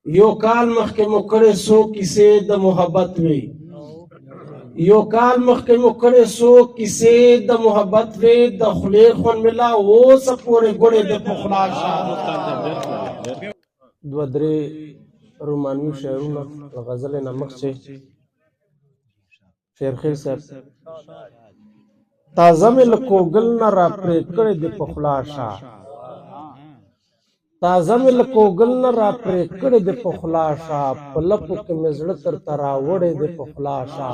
यो काल मखके मुकड़े सो किसे द मोहब्बत वे यो काल मखके मुकड़े सो किसे द मोहब्बत वे द खुले खुन मिला वो सपोरे गोड़े दे पुखलाशा द्वदरे रोमानवी शेरों गजल नमक से शेर खीर साहब ताज़ा में लको गल न रा प्रेकड़े दे पुखलाशा ताज़ा में लको गल न रा प्रेकड़े दे पुखलाशा पलपो के मेजड़ तर तरा वड़े दे पुखलाशा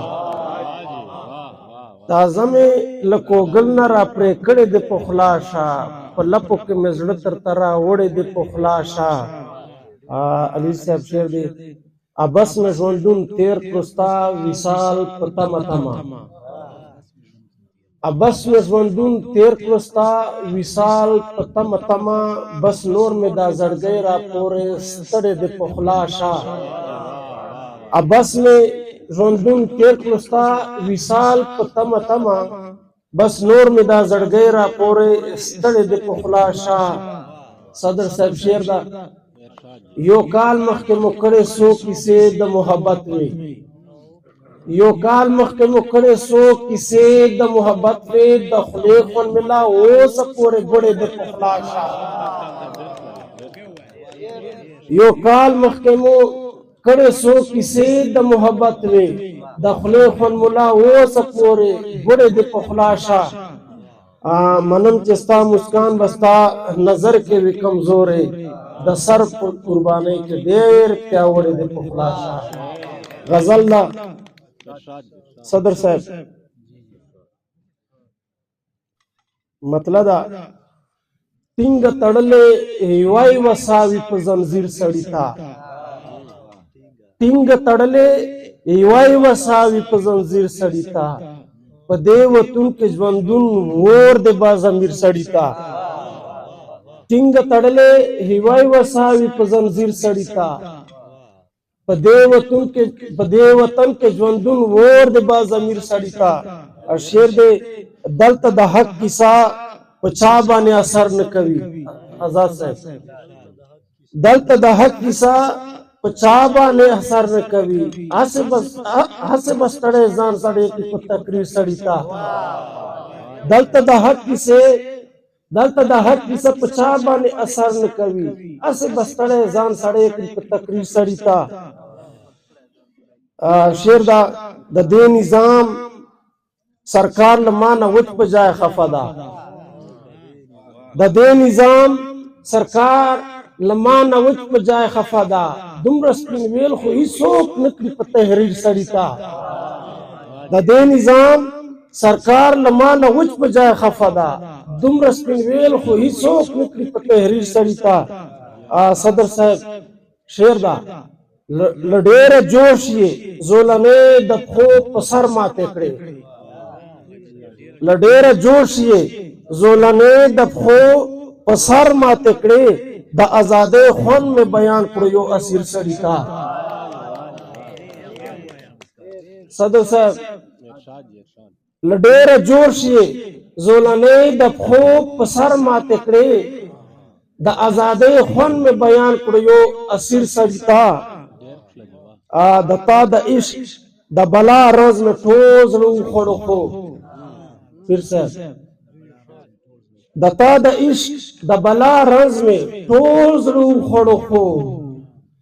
ताज़ा में लको गल न रा प्रेकड़े दे पुखलाशा पलपो के मेजड़ तर तरा वड़े दे पुखलाशा अली साहब शेर दे अबस में जोंदुन तेर कुस्ता विशाल पतमतमा अबस में जोंदुन तेर कुस्ता विशाल पतमतमा बस नूर में दा जड़गए रा पोरे स्तड़े दे पुखलाशा अबस में जोंदुन तेर कुस्ता विशाल पतमतमा बस नूर में दा जड़गए रा पोरे स्तड़े दे पुखलाशा सदर साहब शेर दा यो काल मख के मुकड़े सो किसे द मोहब्बत में यो काल मख के मुकड़े सो किसे द मोहब्बत में द खुले खुन मिला वो सपोरे गोड़े दे पुखलाशा यो काल मख के मुकड़े सो किसे द मोहब्बत में द खुले खुन मिला वो सपोरे गोड़े दे पुखलाशा मनम चिस्ता मुस्कान बस्ता नजर के भी कमजोर है द सर कुर्बानी के देर क्या वड़े दे पुखलाशा गजल दा सदर साहब मतलब दा तिंग तड़ले हिवाई वसावी प जंजीर सड़ीता तिंग तड़ले हिवाई वसावी प जंजीर सड़ीता प देव तुन के जवंदुन वोर दे बा जमीर सड़ीता तिंग तड़ले हिवाई वसावी प जंजीर सड़ीता पदेवतन के जवंदुन वोर दे बा जमीर सड़ीता और शेर दे दलत द हक किसा पछाबा ने असर न कवि आजाद साहब दलत द हक किसा पछाबा ने असर न कवि हसे बस तड़े जान सड़े की तकरीर सड़ीता दलत द हक किसे दलत द हक किसा पछाबा ने असर न कवि हसे बस तड़े जान सड़े की तकरीर सड़ीता शेर दा द दे निजाम सरकार लमाना वच बजाय खफादा द दे निजाम सरकार लमाना वच बजाय खफादा दुमरस्पिन वेल खो हिसोक नकली प तहरीर सड़ीता द दे निजाम सरकार लमाना वच बजाय खफादा दुमरस्पिन वेल खो हिसोक नकली प तहरीर सड़ीता सदर साहब शेर दा लडेर जोश ये जोलने दफो पसर माते कड़े लडेर जोश ये जोलने दफो पसर माते कड़े द आजादे खुन में बयान करो असीर सड़ीता सदर साहब लडेर जोश ये जोलने दफो पसर माते कड़े द आजादे खुन में बयान करो असीर सड़ीता दता द इश्क द बला रोज में ठोज रू खड़ो खो फिर से दता द इश्क द बला रोज में ठोज रू खड़ो खो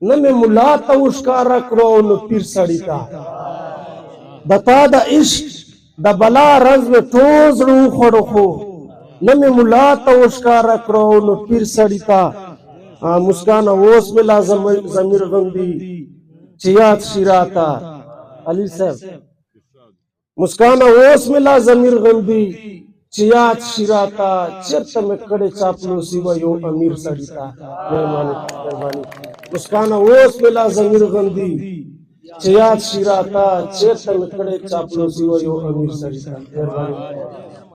न में मुला तउशका रखरो न फिर सड़ीता दता द इश्क द बला रोज में ठोज रू खड़ो खो न में मुला तउशका रखरो न फिर सड़ीता मुस्कान ओस में लाजम जमीर गंदी चियात शिराता अली साहब मुस्कान ओस मिला जमीर गंदी चियात शिराता चिरत में कड़े चापलो सिवा यो अमीर सड़ीता मेहरबानी मुस्कान ओस मिला जमीर गंदी चियात शिराता चिरत में कड़े चापलो सिवा यो अमीर सड़ीता मेहरबानी।